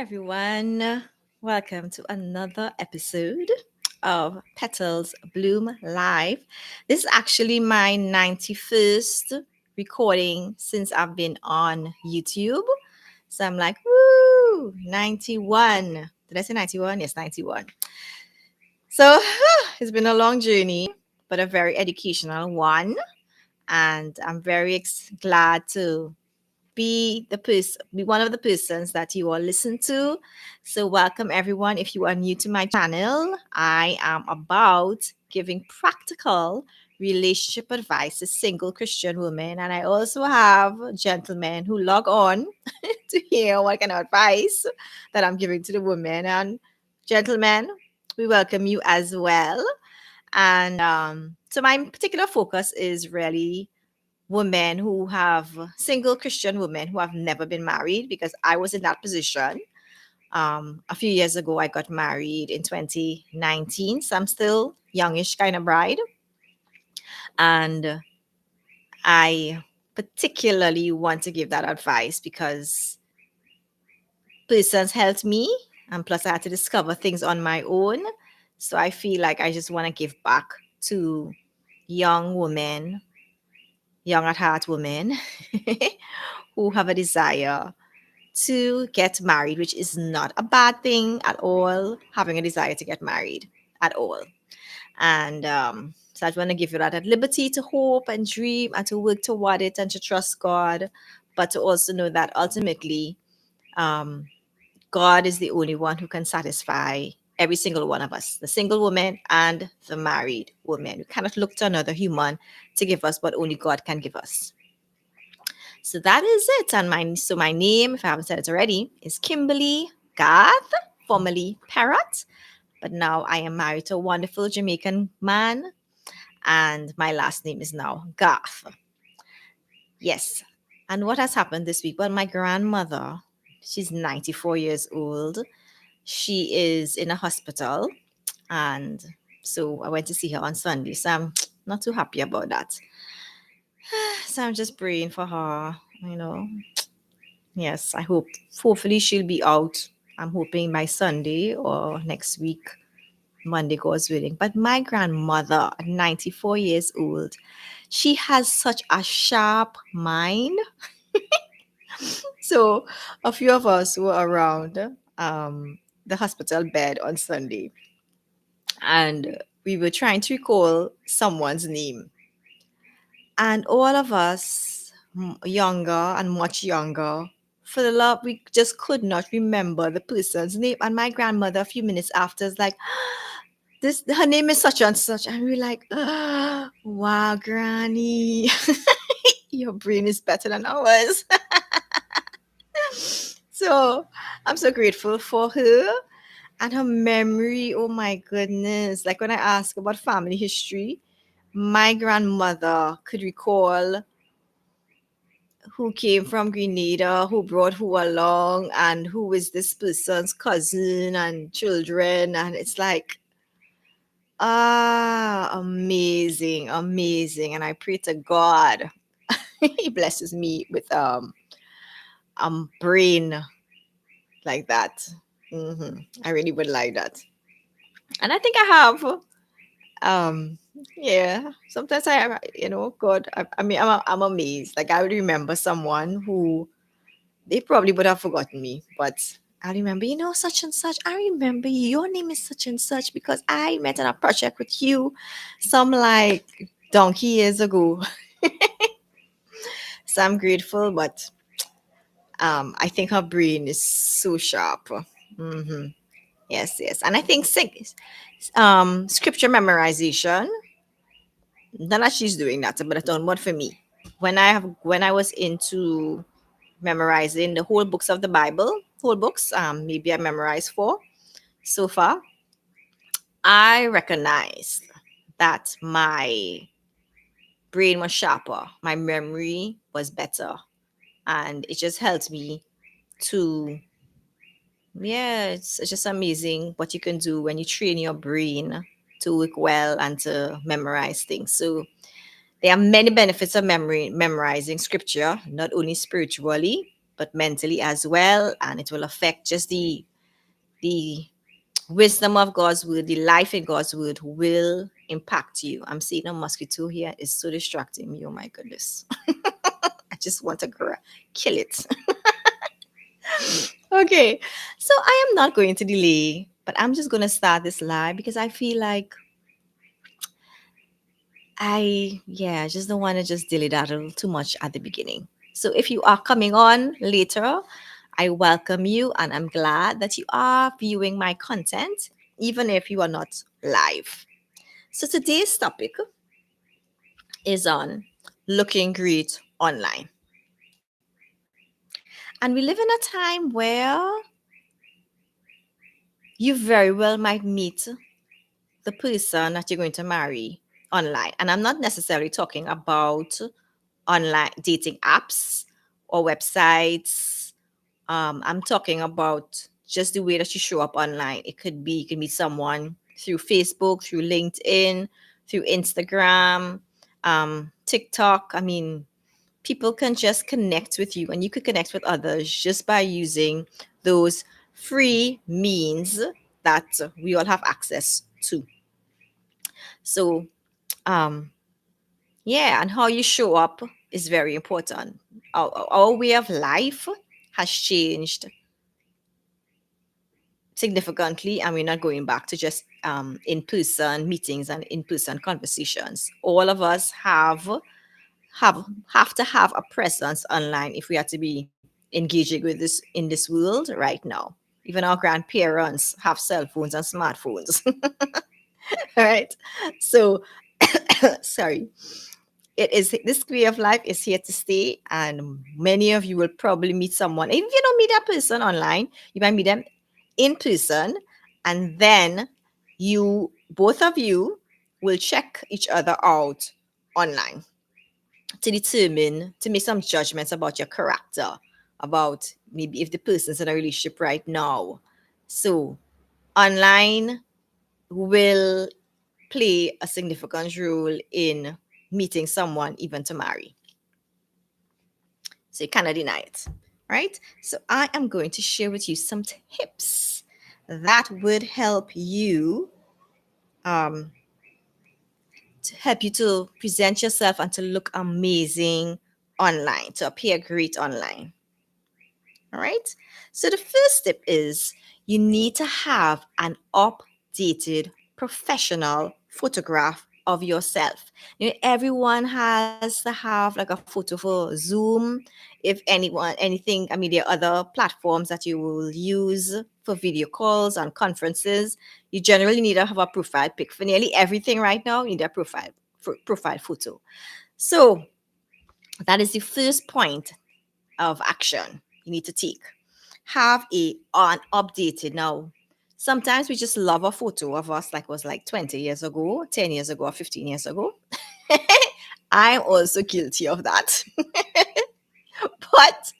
everyone. Welcome to another episode of Petals Bloom Live. This is actually my 91st recording since I've been on YouTube. So I'm like, woo, 91. Did I say 91? Yes, 91. So it's been a long journey, but a very educational one. And I'm very glad to be one of the persons that you all listen to. So welcome everyone. If you are new to my channel, I am about giving practical relationship advice to single Christian women, and I also have gentlemen who log on to hear what kind of advice that I'm giving to the women. And gentlemen, we welcome you as well. And so my particular focus is really women who have single Christian women who have never been married, because I was in that position. A few years ago, I got married in 2019, so I'm still youngish kind of bride. And I particularly want to give that advice because persons helped me, and plus I had to discover things on my own. So I feel like I just want to give back to young women, young at heart women who have a desire to get married, which is not a bad thing at all, having a desire to get married at all. And so I want to give you that liberty to hope and dream and to work toward it and to trust God, but to also know that ultimately um, God is the only one who can satisfy every single one of us, the single woman and the married woman. We cannot look to another human to give us what only God can give us. So that is it. And my name, if I haven't said it already, is Kimberly Garth, formerly Parrot. But now I am married to a wonderful Jamaican man, and my last name is now Garth. Yes. And what has happened this week? Well, my grandmother, she's 94 years old. She is in a hospital, and so I went to see her on Sunday. So I'm not too happy about that. So I'm just praying for her. Yes, hopefully she'll be out. I'm hoping by Sunday or next week, Monday, God's willing. But my grandmother, at 94 years old, she has such a sharp mind. So a few of us were around the hospital bed on Sunday, and we were trying to recall someone's name. And all of us, younger and much younger, for the love, we just could not remember the person's name. And my grandmother, a few minutes after, is like, her name is such and such. And we're like, wow, Granny, your brain is better than ours. So I'm so grateful for her and her memory. Oh my goodness. Like when I ask about family history, my grandmother could recall who came from Grenada, who brought who along, and who is this person's cousin and children. And it's like, amazing, amazing. And I pray to God, He blesses me with brain like that. I really would like that. And I think I have. Yeah. Sometimes God. I mean, I'm amazed. Like I would remember someone who they probably would have forgotten me, but I remember, such and such. I remember your name is such and such because I met on a project with you some like donkey years ago. So I'm grateful, but I think her brain is so sharp. Yes, yes. And I think scripture memorization, not that she's doing that, but it's on what for me. When I was into memorizing the whole books of the Bible, whole books. Maybe I memorized 4 so far. I recognized that my brain was sharper, my memory was better, and it just helped me to. Yeah, it's just amazing what you can do when you train your brain to work well and to memorize things. So there are many benefits of memorizing scripture, not only spiritually, but mentally as well, and it will affect just the wisdom of God's word, the life in God's word will impact you. I'm seeing a mosquito here. It's so distracting me. Oh my goodness. I just want to kill it. Okay. So I am not going to delay, but I'm just going to start this live because I feel like I just don't want to just delay that a little too much at the beginning. So if you are coming on later, I welcome you and I'm glad that you are viewing my content, even if you are not live. So today's topic is on looking great online. And we live in a time where you very well might meet the person that you're going to marry online. And I'm not necessarily talking about online dating apps or websites. I'm talking about just the way that you show up online. It could be you can meet someone through Facebook, through LinkedIn, through Instagram, TikTok. I mean, people can just connect with you, and you could connect with others just by using those free means that we all have access to. So, um, yeah, and how you show up is very important. Our way of life has changed significantly, and we're not going back to just in-person meetings and in-person conversations. All of us have to have a presence online if we are to be engaging with this in this world right now. Even our grandparents have cell phones and smartphones. Right? So sorry. It is this way of life is here to stay, and many of you will probably meet someone. Even if you don't meet that person online, you might meet them in person, and then you both of you will check each other out online to determine to make some judgments about your character, about maybe if the person's in a relationship right now. So online will play a significant role in meeting someone even to marry. So you cannot deny it, right? So I am going to share with you some tips that would um, help you to present yourself and to look amazing online, to appear great online. All right. So the first step is you need to have an updated professional photograph of yourself. You know, everyone has to have like a photo for Zoom. If anyone, anything, I mean, there are other platforms that you will use for video calls and conferences. You generally need to have a profile pic for nearly everything right now. You need a profile photo. So that is the first point of action you need to take. Have a on updated now. Sometimes we just love a photo of us like was like 20 years ago, 10 years ago, or 15 years ago. I'm also guilty of that. But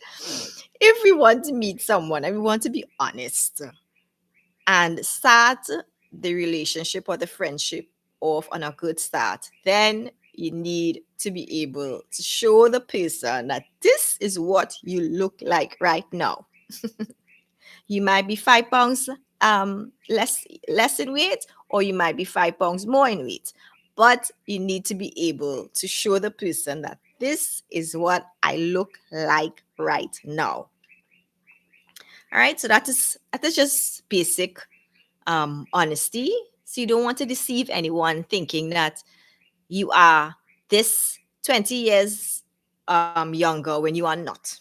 if we want to meet someone and we want to be honest and start the relationship or the friendship off on a good start, then you need to be able to show the person that this is what you look like right now. You might be 5 pounds less in weight, or you might be 5 pounds more in weight. But you need to be able to show the person that this is what I look like right now. All right, so that is just basic honesty. So you don't want to deceive anyone thinking that you are this 20 years younger when you are not.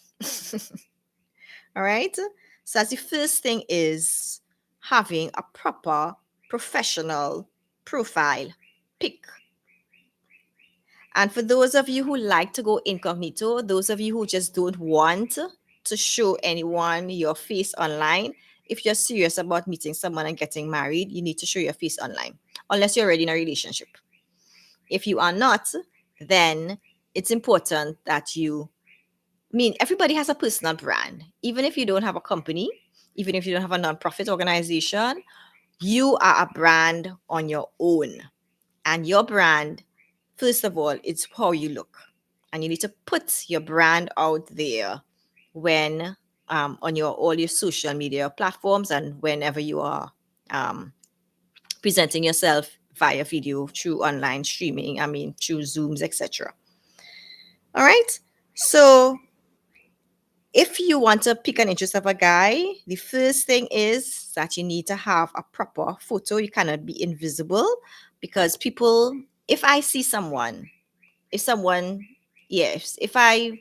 All right. So that's the first thing is having a proper professional profile pic. And for those of you who like to go incognito, those of you who just don't want to show anyone your face online, if you're serious about meeting someone and getting married, you need to show your face online, unless you're already in a relationship. If you are not, then it's important that you I mean, everybody has a personal brand. Even if you don't have a company, even if you don't have a nonprofit organization, you are a brand on your own. And your brand, first of all, it's how you look. And you need to put your brand out there when on your all your social media platforms and whenever you are um, presenting yourself via video through online streaming, I mean through Zooms, etc. All right. So if you want to pick an interest of a guy, the first thing is that you need to have a proper photo. You cannot be invisible because people, if I see someone, if someone, yes, if I'm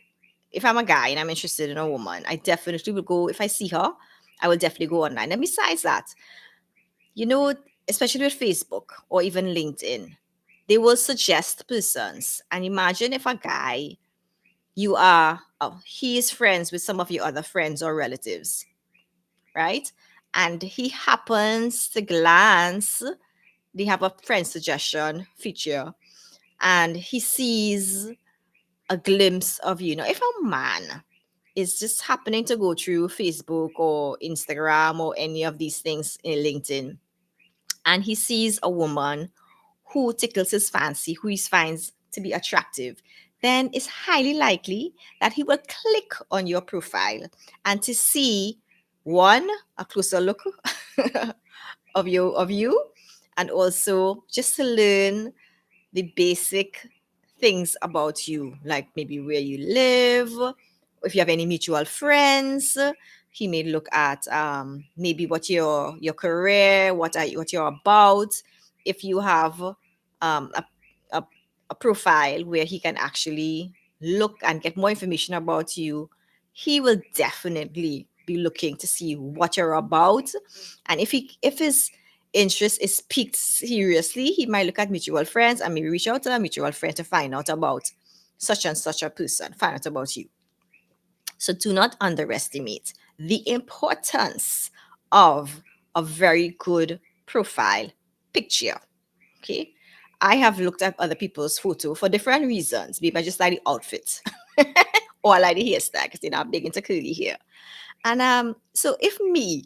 a guy and I'm interested in a woman, I definitely will go. If I see her, I will definitely go online. And besides that, you know, especially with Facebook or even LinkedIn, they will suggest persons. And imagine if a guy you are, oh, he is friends with some of your other friends or relatives, right? And he happens to glance, they have a friend suggestion feature, and he sees a glimpse of you. Now, if a man is just happening to go through Facebook or Instagram or any of these things in LinkedIn, and he sees a woman who tickles his fancy, who he finds to be attractive, then it's highly likely that he will click on your profile and to see one, a closer look of you, and also just to learn the basic things about you, like maybe where you live, if you have any mutual friends. He may look at maybe what your career, what you're about. If you have a, a, a profile where he can actually look and get more information about you, he will definitely be looking to see what you're about. And if his interest is piqued seriously, he might look at mutual friends and maybe reach out to a mutual friend to find out about such and such a person, find out about you. So do not underestimate the importance of a very good profile picture. Okay. I have looked at other people's photo for different reasons. Maybe I just like the outfit or I like the hairstyle because I'm big into curly hair. And so if me,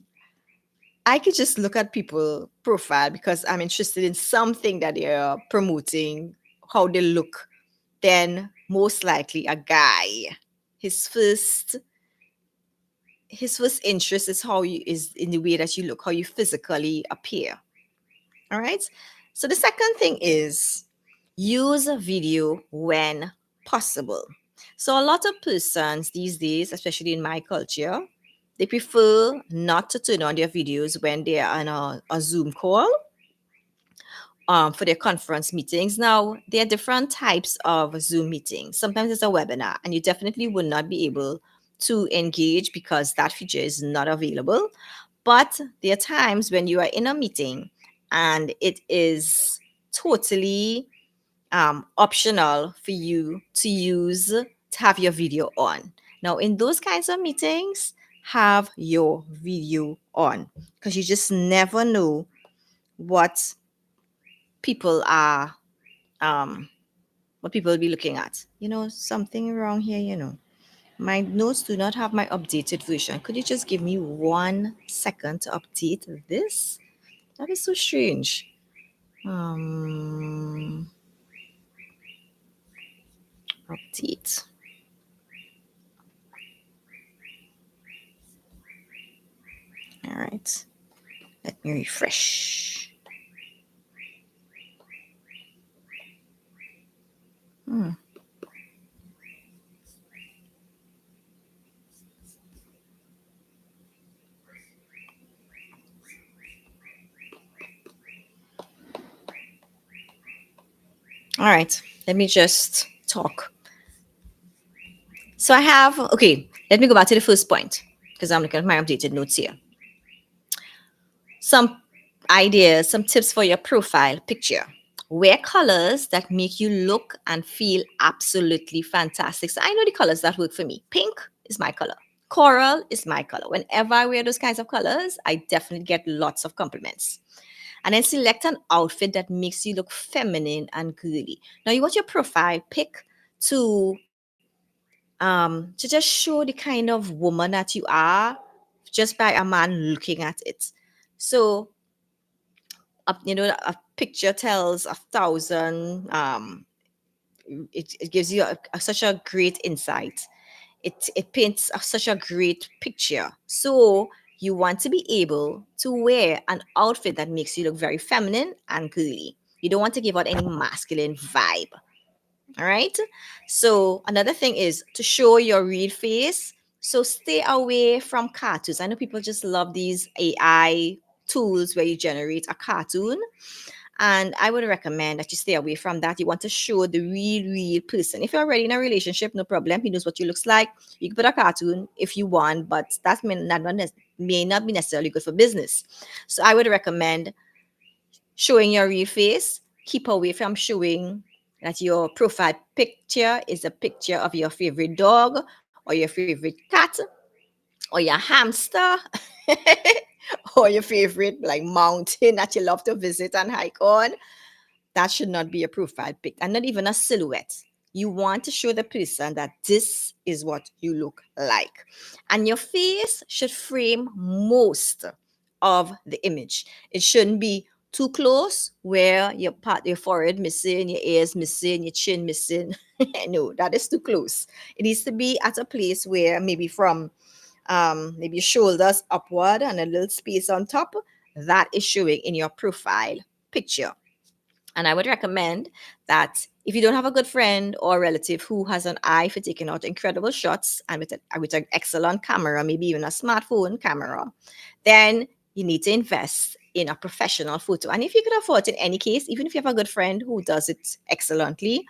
I could just look at people profile because I'm interested in something that they're promoting, how they look, then most likely a guy, his first his first interest is how you is in the way that you look, how you physically appear. All right. So the second thing is use a video when possible. So a lot of persons these days, especially in my culture, they prefer not to turn on their videos when they are on a Zoom call for their conference meetings. Now, there are different types of Zoom meetings. Sometimes it's a webinar, and you definitely will not be able to engage because that feature is not available. But there are times when you are in a meeting and it is totally optional for you to use to have your video on. Now, in those kinds of meetings, have your video on because you just never know what people are um what people will be looking at. Something wrong here. My notes do not have my updated version. Could you just give me 1 second to update this? That is so strange. um Update. All right, let me refresh. Hmm. All right, let me just talk. So I have, okay, let me go back to the first point because I'm looking at my updated notes here. Some ideas, some tips for your profile picture. Wear colors that make you look and feel absolutely fantastic. So I know the colors that work for me. Pink is my color. Coral is my color. Whenever I wear those kinds of colors, I definitely get lots of compliments. And then select an outfit that makes you look feminine and girly. Now you want your profile pic to just show the kind of woman that you are just by a man looking at it. So a picture tells 1,000. It gives you such a great insight It paints such a great picture. So you want to be able to wear an outfit that makes you look very feminine and girly. You don't want to give out any masculine vibe. All right. So another thing is to show your real face. So stay away from cartoons. I know people just love these AI tools where you generate a cartoon. And I would recommend that you stay away from that. You want to show the real person. If you're already in a relationship, no problem. He knows what you looks like. You can put a cartoon if you want, but that may not be necessarily good for business. So I would recommend showing your real face. Keep away from showing that your profile picture is a picture of your favorite dog or your favorite cat or your hamster or your favorite like mountain that you love to visit and hike on. That should not be a profile pic and not even a silhouette. You want to show the person that this is what you look like. And your face should frame most of the image. It shouldn't be too close where your forehead missing, your ears missing, your chin missing. No, that is too close. It needs to be at a place where maybe from maybe your shoulders upward and a little space on top. That is showing in your profile picture. And I would recommend that if you don't have a good friend or relative who has an eye for taking out incredible shots and with an excellent camera, maybe even a smartphone camera, then you need to invest in a professional photo. And if you could afford it in any case, even if you have a good friend who does it excellently,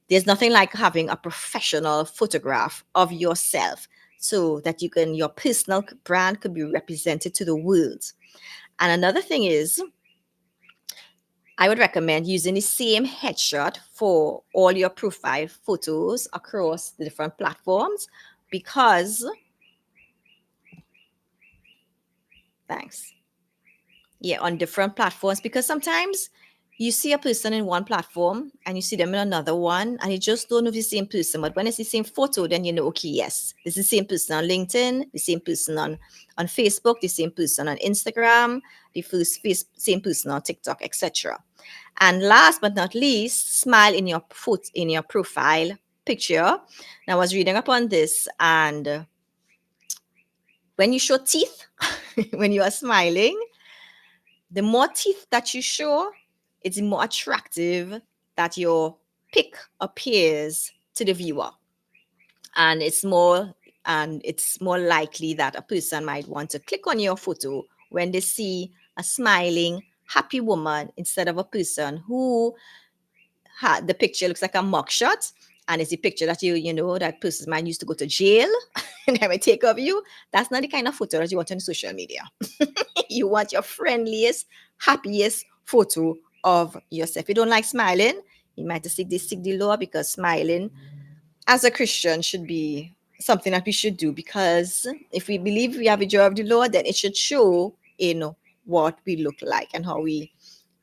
there's nothing like having a professional photograph of yourself so that your personal brand could be represented to the world. And another thing is, I would recommend using the same headshot for all your profile photos across the different platforms because, thanks. Yeah, on different platforms because sometimes you see a person in one platform and you see them in another one and you just don't know if it's the same person. But when it's the same photo, then you know, okay, yes, this is the same person on LinkedIn, the same person on Facebook, the same person on Instagram, same person on TikTok, etc. And last but not least, smile in your profile picture. Now, I was reading up on this, and when you show teeth, when you are smiling, the more teeth that you show, it's more attractive that your pic appears to the viewer. And it's more likely that a person might want to click on your photo when they see a smiling, happy woman instead of a person who the picture looks like a mugshot and it's a picture that that person's man used to go to jail and they may take of you. That's not the kind of photo that you want on social media. You want your friendliest, happiest photo of yourself. If you don't like smiling, you might have to seek the law because smiling as a Christian should be something that we should do because if we believe we have a joy of the Lord, then it should show in what we look like and how we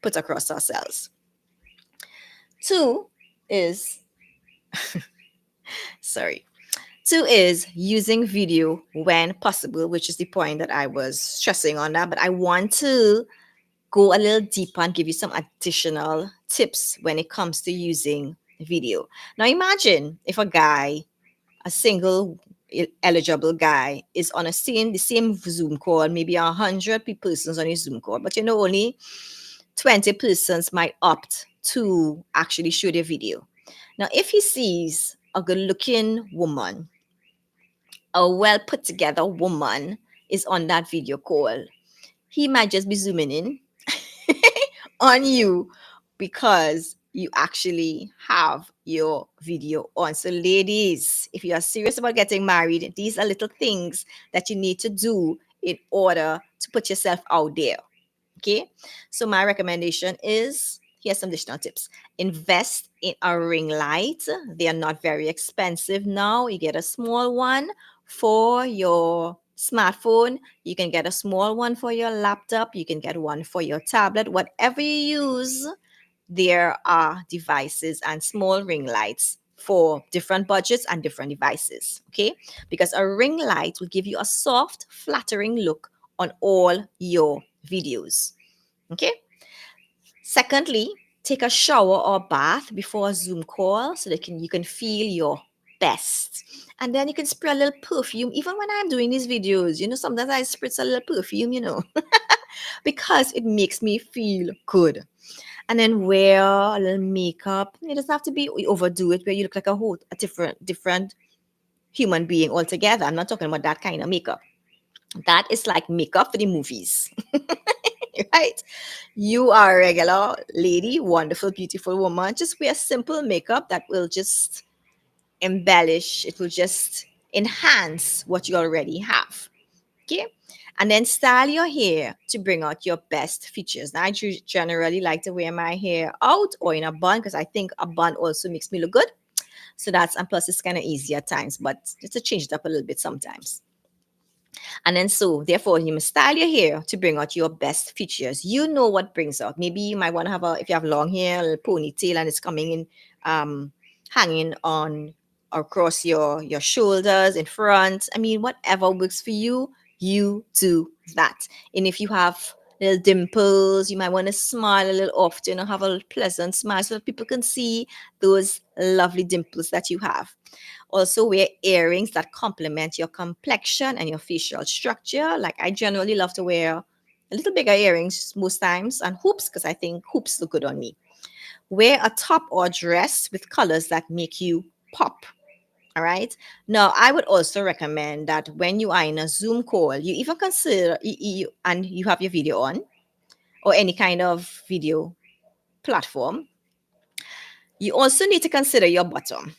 put across ourselves. Two is, sorry. Two is using video when possible, which is the point that I was stressing on that. But I want to go a little deeper and give you some additional tips when it comes to using video. Now, imagine if a single eligible guy, is on the same Zoom call, maybe 100 persons on a Zoom call, but only 20 persons might opt to actually shoot a video. Now, if he sees a good looking woman, a well put together woman is on that video call, he might just be zooming in on you because you actually have your video on. So, ladies, if you are serious about getting married, these are little things that you need to do in order to put yourself out there. Okay. So my recommendation is here's some additional tips. Invest in a ring light. They are not very expensive now. You get a small one for your smartphone. You can get a small one for your laptop. You can get one for your tablet. Whatever you use, there are devices and small ring lights for different budgets and different devices. Okay. Because a ring light will give you a soft, flattering look on all your videos. Okay. Secondly, take a shower or bath before a Zoom call so that you can feel your best. And then you can spray a little perfume. Even when I'm doing these videos, sometimes I spritz a little perfume, because it makes me feel good. And then wear a little makeup. It doesn't have to be overdo it where you look like a different human being altogether. I'm not talking about that kind of makeup. That is like makeup for the movies, right? You are a regular lady, wonderful, beautiful woman. Just wear simple makeup that will just embellish, it will just enhance what you already have. Okay. And then style your hair to bring out your best features. Now, I generally like to wear my hair out or in a bun because I think a bun also makes me look good. So and plus it's kind of easy at times, but just to change it up a little bit sometimes. And then therefore, you must style your hair to bring out your best features. You know what brings out. Maybe you might want to if you have long hair, a little ponytail, and it's coming in, hanging on across your shoulders in front. I mean, whatever works for you, you do that. And if you have little dimples, you might want to smile a little often or have a little pleasant smile so that people can see those lovely dimples that you have. Also, wear earrings that complement your complexion and your facial structure. Like I generally love to wear a little bigger earrings most times and hoops because I think hoops look good on me. Wear a top or dress with colors that make you pop. All right. Now, I would also recommend that when you are in a Zoom call, you even consider and you have your video on or any kind of video platform. You also need to consider your bottom.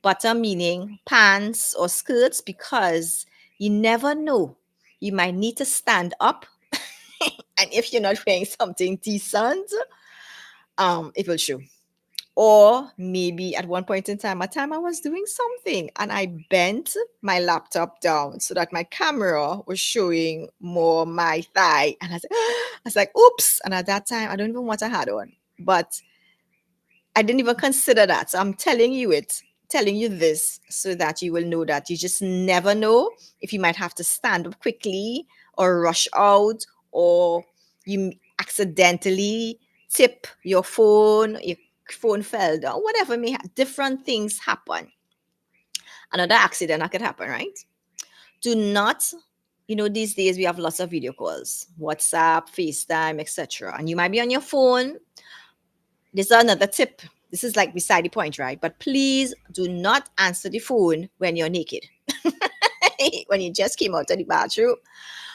Bottom meaning pants or skirts because you never know. You might need to stand up, and if you're not wearing something decent, it will show. Or maybe at one point in time, I was doing something and I bent my laptop down so that my camera was showing more my thigh. And I was like, oops. And at that time, I don't even know what I had on. But I didn't even consider that. So I'm telling you this so that you will know that you just never know if you might have to stand up quickly or rush out or you accidentally tip your phone fell down, whatever different things happen. Another accident that could happen, right? Do not, these days we have lots of video calls, WhatsApp, FaceTime, etc. And you might be on your phone. This is another tip. This is like beside the point, right? But please do not answer the phone when you're naked. When you just came out of the bathroom.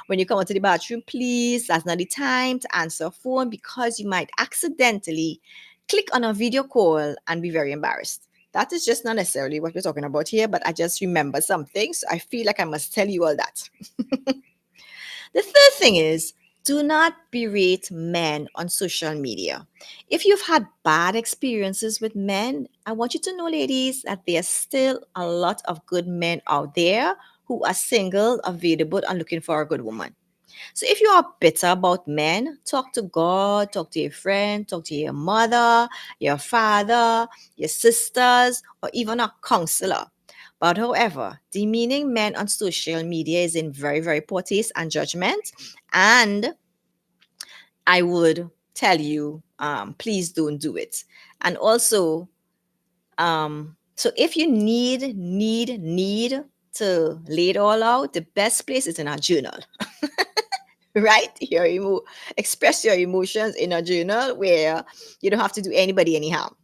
When you come out of the bathroom, please, that's not the time to answer a phone because you might accidentally click on a video call and be very embarrassed. That is just not necessarily what we're talking about here, but I just remember something. So I feel like I must tell you all that. The third thing is do not berate men on social media. If you've had bad experiences with men, I want you to know, ladies, that there's still a lot of good men out there who are single, available, and looking for a good woman. So if you are bitter about men, talk to God, talk to your friend, talk to your mother, your father, your sisters, or even a counselor. But however, demeaning men on social media is in very, very poor taste and judgment. And I would tell you, please don't do it. And also, so if you need to lay it all out, the best place is in a journal. Right? Express your emotions in a journal where you don't have to do anybody any harm.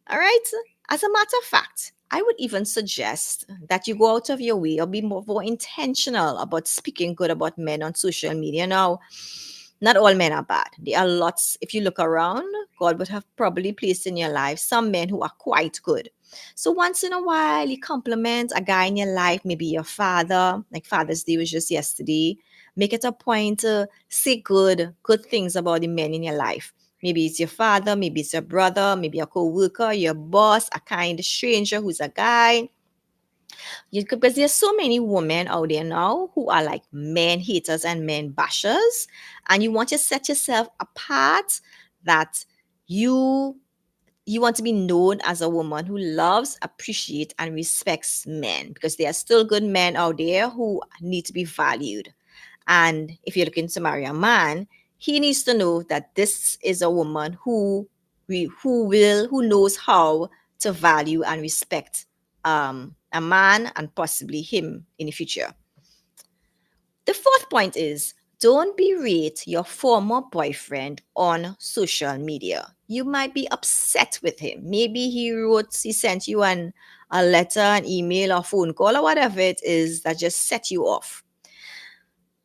All right. As a matter of fact, I would even suggest that you go out of your way or be more intentional about speaking good about men on social media. Now, not all men are bad. There are lots. If you look around, God would have probably placed in your life some men who are quite good. So once in a while, you compliment a guy in your life, maybe your father, like Father's Day was just yesterday. Make it a point to say good things about the men in your life. Maybe it's your father, maybe it's your brother, maybe a co-worker, your boss, a kind stranger who's a guy. Because there's so many women out there now who are like men haters and men bashers, and you want to set yourself apart that you you want to be known as a woman who loves, appreciates, and respects men because there are still good men out there who need to be valued. And if you're looking to marry a man, he needs to know that this is a woman who knows how to value and respect a man and possibly him in the future. The fourth point is don't berate your former boyfriend on social media. You might be upset with him. Maybe he sent you a letter, an email, or phone call, or whatever it is that just set you off.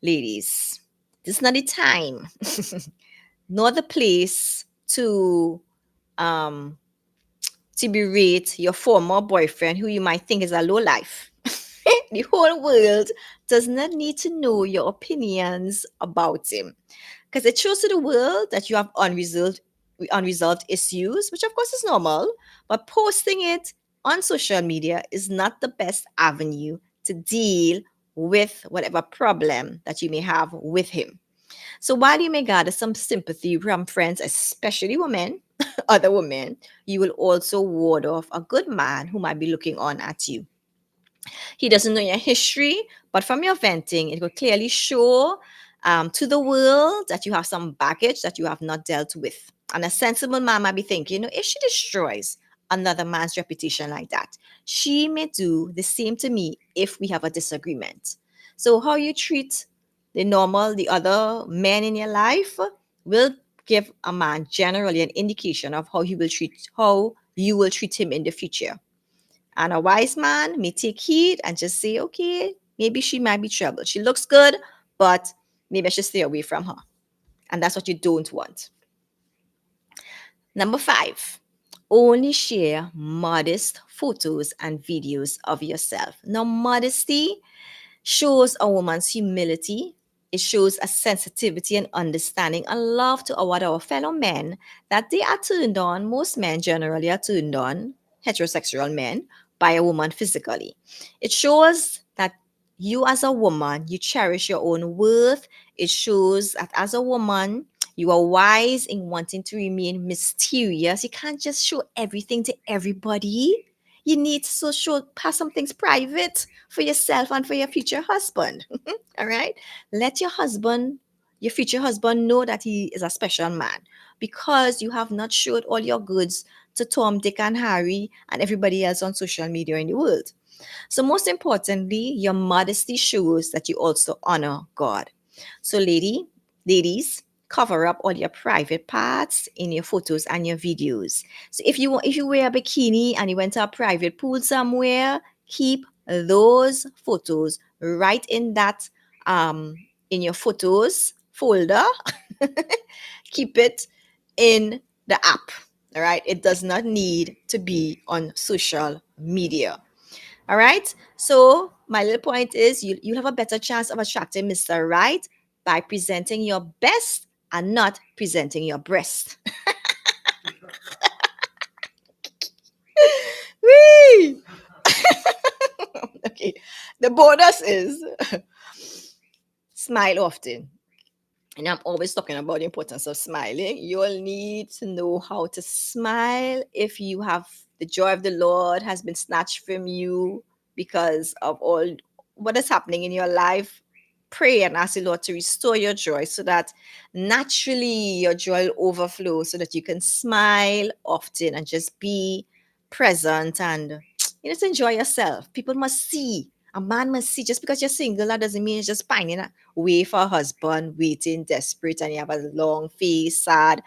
Ladies, this is not the time nor the place um, to berate your former boyfriend who you might think is a low life. The whole world does not need to know your opinions about him because it shows to the world that you have unresolved issues, which of course is normal, but posting it on social media is not the best avenue to deal with whatever problem that you may have with him. So while you may gather some sympathy from friends, especially women, other women, you will also ward off a good man who might be looking on at you. He doesn't know your history, but from your venting, it will clearly show to the world that you have some baggage that you have not dealt with. And a sensible man might be thinking, if she destroys another man's reputation like that, she may do the same to me if we have a disagreement. So, how you treat the other men in your life will give a man generally an indication of how you will treat him in the future. And a wise man may take heed and just say, okay, maybe she might be trouble. She looks good, but maybe I should stay away from her. And that's what you don't want. Number 5, only share modest photos and videos of yourself. Now, modesty shows a woman's humility. It shows a sensitivity and understanding and love to our fellow men that they are turned on. Most men generally are turned on, heterosexual men, by a woman physically. It shows that you as a woman, you cherish your own worth. It shows that as a woman, you are wise in wanting to remain mysterious. You can't just show everything to everybody. You need to pass some things private for yourself and for your future husband. All right. Let your future husband, know that he is a special man because you have not showed all your goods to Tom, Dick, and Harry and everybody else on social media in the world. So, most importantly, your modesty shows that you also honor God. So, ladies, cover up all your private parts in your photos and your videos. So, if you wear a bikini and you went to a private pool somewhere, keep those photos right in your photos folder. Keep it in the app. All right. It does not need to be on social media. All right. So my little point is you'll have a better chance of attracting Mr. Right by presenting your best and not presenting your breast. Whee! Okay. The bonus is smile often. And I'm always talking about the importance of smiling. You'll need to know how to smile if you have the joy of the Lord has been snatched from you because of all what is happening in your life. Pray and ask the Lord to restore your joy so that naturally your joy will overflow so that you can smile often and just be present and just enjoy yourself. People must see. A man must see. Just because you're single, that doesn't mean it's just pining away for a husband, waiting, desperate, and you have a long face, sad.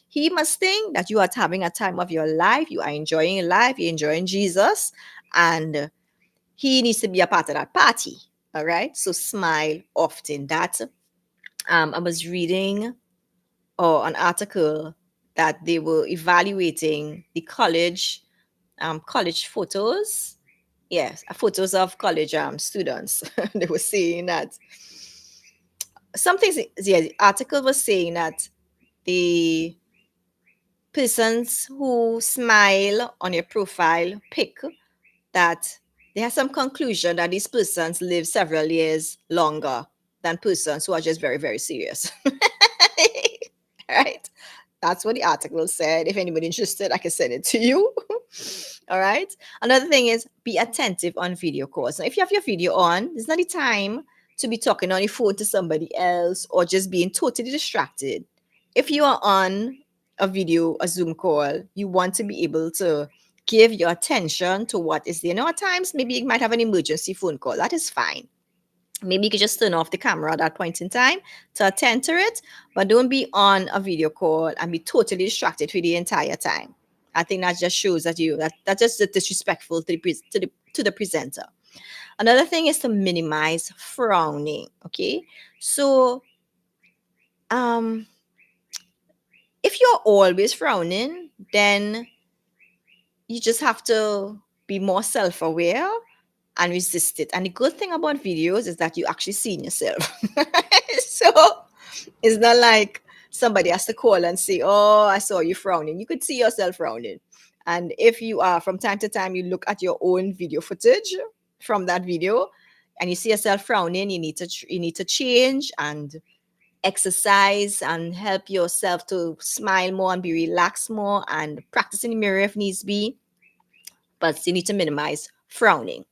He must think that you are having a time of your life. You are enjoying life. You're enjoying Jesus. And he needs to be a part of that party. All right. So smile often. I was reading an article that they were evaluating the college photos. Yes, photos of college students. They were saying that the article was saying that the persons who smile on your profile pic, that they have some conclusion that these persons live several years longer than persons who are just very, very serious. Right? That's what the article said. If anybody interested, I can send it to you. All right. Another thing is be attentive on video calls. Now, if you have your video on, there's not the time to be talking on your phone to somebody else or just being totally distracted. If you are on a Zoom call, you want to be able to give your attention to what is there. Now, at times, maybe you might have an emergency phone call. That is fine. Maybe you could just turn off the camera at that point in time to attend to it, but don't be on a video call and be totally distracted for the entire time. I think that just shows that that's just disrespectful to the presenter. Another thing is to minimize frowning. Okay, so um, if you're always frowning, then you just have to be more self-aware and resist it. And the good thing about videos is that you actually see yourself. So it's not like somebody has to call and say, "Oh, I saw you frowning." You could see yourself frowning. And if you are, from time to time, you look at your own video footage from that video and you see yourself frowning, you need to change and exercise and help yourself to smile more and be relaxed more and practice in the mirror if needs be, but you need to minimize frowning.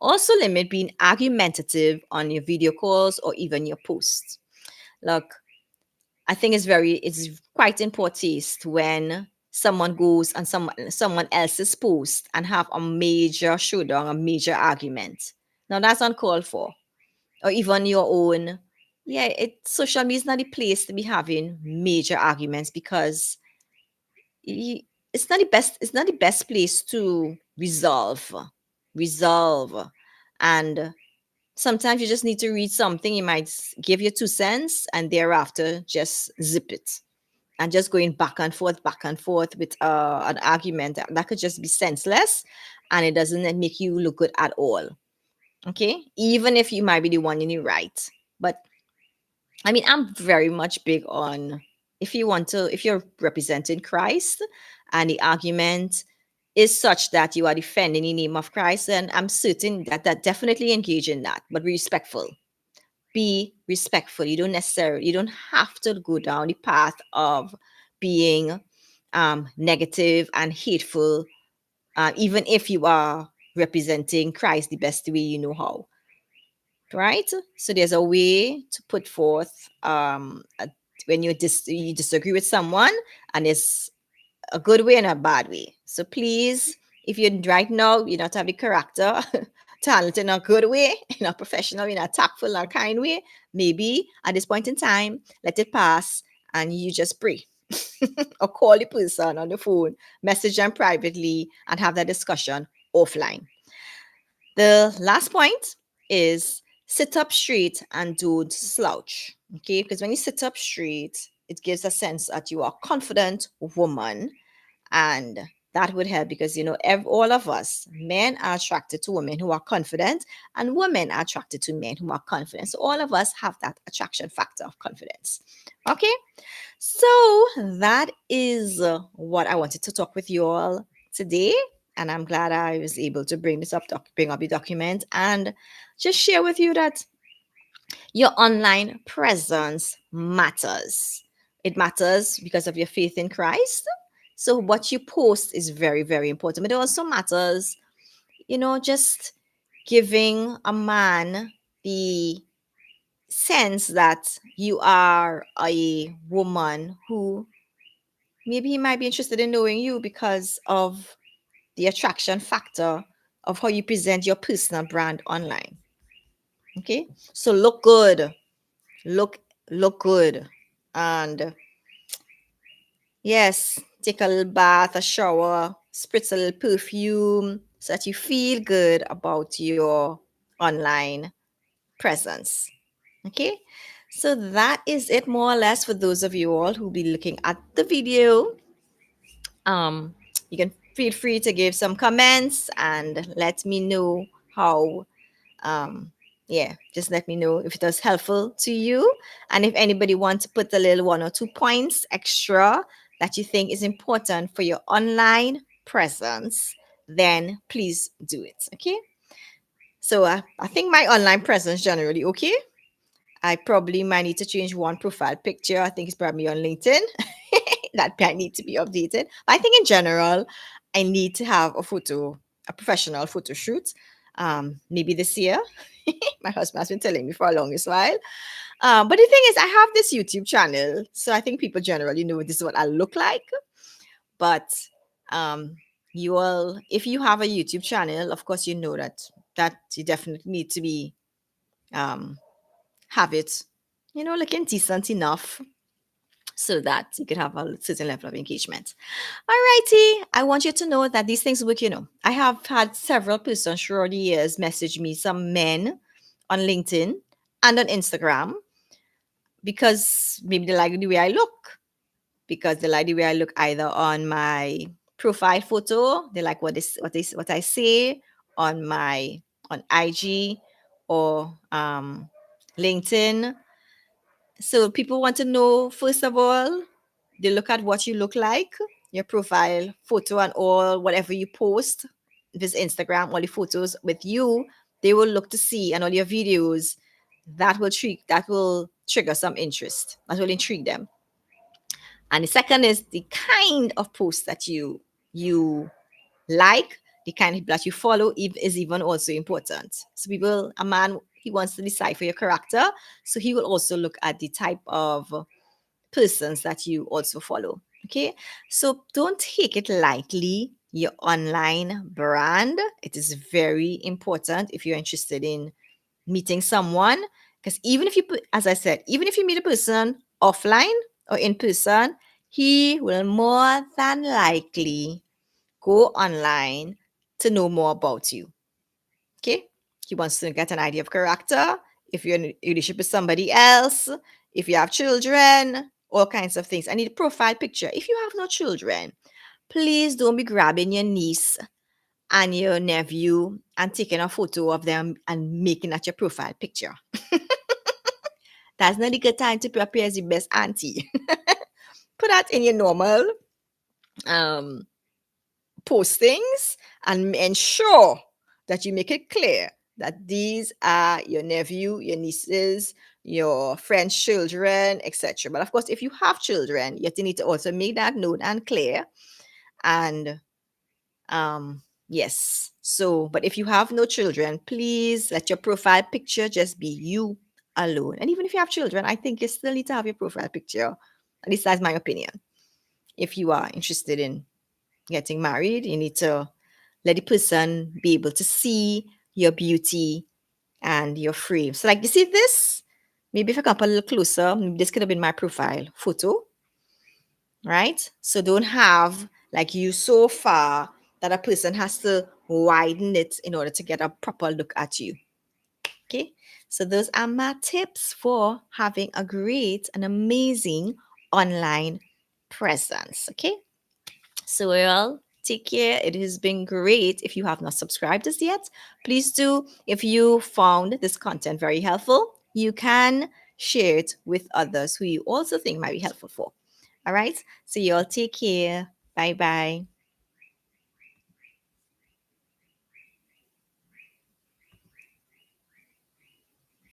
Also, limit being argumentative on your video calls or even your posts. Look, I think it's quite important when someone goes on someone else's post and have a major showdown, a major argument. Now that's uncalled for, or even your own. Yeah, social media is not the place to be having major arguments because y- it's not the best place to resolve. And sometimes you just need to read something. You might give your 2 cents and thereafter just zip it. And just going back and forth with an argument that could just be senseless, and it doesn't make you look good at all. Okay, even if you might be the one in the right. But I mean, I'm very much big on, if you're representing Christ and the argument is such that you are defending the name of Christ, then I'm certain that definitely engage in that, but be respectful. Be respectful. You don't have to go down the path of being negative and hateful, even if you are representing Christ the best way you know how. Right? So there's a way to put forth when you disagree with someone, and it's a good way and a bad way. So please, if you right now you not have the character to handle it in a good way, in a professional, in a tactful or kind way, maybe at this point in time, let it pass and you just pray. Or call the person on the phone, message them privately, and have that discussion offline. The last point is sit up straight and don't slouch. Okay, because when you sit up straight, it gives a sense that you are a confident woman, and that would help because all of us, men are attracted to women who are confident, and women are attracted to men who are confident. So all of us have that attraction factor of confidence. Okay, so that is what I wanted to talk with you all today. And I'm glad I was able to bring up the document and just share with you that your online presence matters. It matters because of your faith in Christ. So what you post is very, very important. But it also matters, just giving a man the sense that you are a woman who maybe he might be interested in knowing you because of the attraction factor of how you present your personal brand online. Okay, so look good, look look good, and yes, take a little bath, a shower, spritz a little perfume so that you feel good about your online presence. Okay, so that is it more or less for those of you all who'll be looking at the video. um you can feel free to give some comments and let me know how yeah, just let me know if it was helpful to you, and if anybody wants to put a little 1 or 2 points extra that you think is important for your online presence, then please do it. Okay, so I think my online presence generally okay. I probably might need to change one profile picture. I think it's probably on LinkedIn. That might need to be updated. But I think in general, I need to have a professional photo shoot. Maybe this year. My husband has been telling me for a longest while. But the thing is, I have this YouTube channel, so I think people generally know this is what I look like. But um, You will, if you have a YouTube channel, of course, you know that you definitely need to be um have it, looking decent enough so that you could have a certain level of engagement. Alrighty, I want you to know that these things work. I have had several persons throughout the years message me, some men on LinkedIn and on Instagram, because maybe they like the way I look, because they like the way I look either on my profile photo, they like what I say on my on IG or LinkedIn. So people want to know, first of all, they look at what you look like, your profile photo and all, whatever you post, if it's Instagram, all the photos with you, they will look to see, and all your videos, that will trigger some interest. That will intrigue them. And the second is the kind of post that you like, the kind of people that you follow is even also important. So a man, he wants to decipher your character, so he will also look at the type of persons that you also follow. Okay, so don't take it lightly. Your online brand, it is very important if you're interested in meeting someone, because even if you put, as I said, even if you meet a person offline or in person, he will more than likely go online to know more about you. Okay, he wants to get an idea of character, if you're in a relationship with somebody else, if you have children, all kinds of things. I need a profile picture. If you have no children, please don't be grabbing your niece and your nephew and taking a photo of them and making that your profile picture. That's not a good time to prepare as the best auntie. Put that in your normal um, postings and ensure that you make it clear that these are your nephew, your nieces, your friends' children, etc. But of course, if you have children, you need to also make that known and clear. And yes, so, but if you have no children, please let your profile picture just be you alone. And even if you have children, I think you still need to have your profile picture. At least that's my opinion. If you are interested in getting married, you need to let the person be able to see your beauty and your frame. So, like, you see this? Maybe if I come up a little closer, maybe this could have been my profile photo, right? So, don't have like you so far that a person has to widen it in order to get a proper look at you. Okay, so those are my tips for having a great and amazing online presence. Okay, so, well, take care. It has been great. If you have not subscribed as yet, please do. If you found this content very helpful, you can share it with others who you also think might be helpful for. All right. So, you all take care. Bye bye.